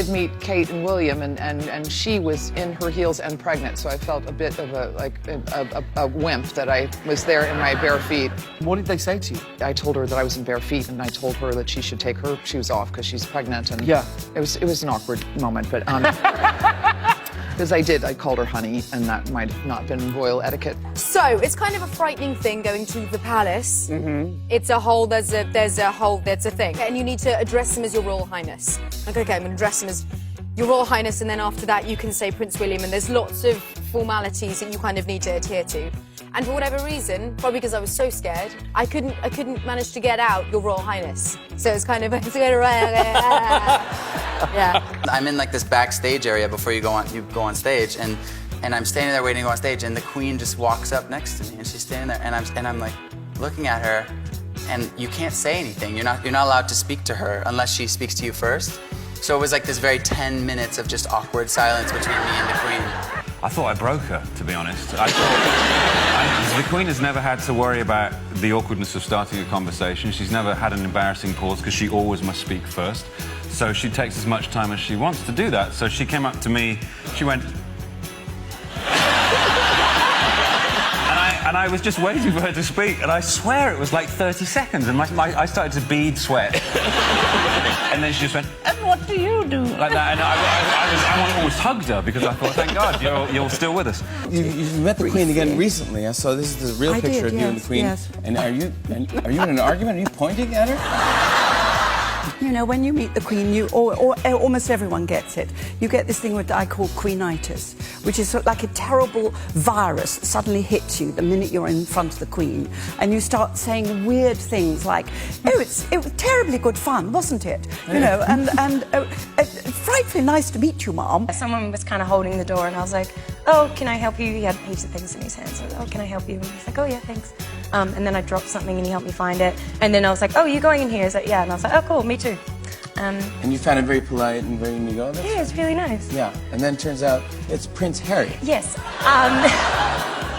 did meet Kate and William, and she was in her heels and pregnant, so I felt a bit of a wimp that I was there in my bare feet. What did they say to you? I told her that I was in bare feet, and I told her that she should take her shoes off because she's pregnant, and yeah, it was an awkward moment, but because I called her honey, and that might have not been royal etiquette. So it's kind of a frightening thing going to the palace. Mm-hmm. It's a thing, and you need to address him as your Royal Highness. Like, okay, I'm going to address him as your Royal Highness, and then after that you can say Prince William, and there's lots of formalities that you kind of need to adhere to. And for whatever reason, probably because I was so scared, I couldn't manage to get out your Royal Highness. So it's kind of yeah. I'm in like this backstage area before you go on stage, and I'm standing there waiting to go on stage, and the Queen just walks up next to me, and she's standing there, and I'm like looking at her, and you can't say anything. You're not allowed to speak to her unless she speaks to you first. So it was like this very 10 minutes of just awkward silence between me and the Queen. I thought I broke her, to be honest. The Queen has never had to worry about the awkwardness of starting a conversation. She's never had an embarrassing pause because she always must speak first. So she takes as much time as she wants to do that. So she came up to me, she went... and I was just waiting for her to speak, and I swear it was like 30 seconds, and I started to bead sweat. And then she just went, and what do you do? Like that, and I almost hugged her because I thought, thank God, you're still with us. You met the Queen again recently, so this is the real picture of you and the Queen. Yes. And are you in an argument? Are you pointing at her? You know, when you meet the Queen, or almost everyone gets it. You get this thing that I call Queenitis, which is sort of like a terrible virus that suddenly hits you the minute you're in front of the Queen, and you start saying weird things like, "Oh, it was terribly good fun, wasn't it?" You know, and frightfully nice to meet you, Mom. Someone was kind of holding the door, and I was like, "Oh, can I help you?" He had heaps of things in his hands. So, "Oh, can I help you?" And he's like, "Oh yeah, thanks." And then I dropped something and he helped me find it. And then I was like, "Oh, you're going in here?" He's like, "Yeah." And I was like, "Oh, cool, me too." And you found it very polite and very amigo. Yeah, it's really nice. Yeah, and then it turns out it's Prince Harry. Yes.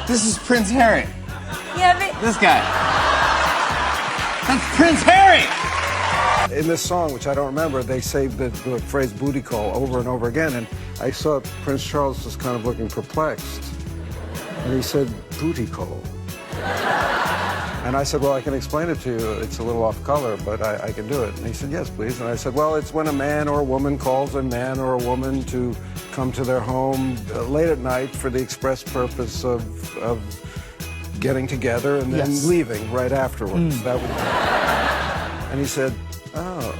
This is Prince Harry. Yeah, but... This guy. That's Prince Harry! In this song, which I don't remember, they say the phrase booty call over and over again, and I saw Prince Charles was kind of looking perplexed. And he said, booty call. And I said, well, I can explain it to you. It's a little off color, but I can do it. And he said, yes, please. And I said, well, it's when a man or a woman calls a man or a woman to come to their home late at night for the express purpose of getting together and then leaving right afterwards. That would... And he said, oh.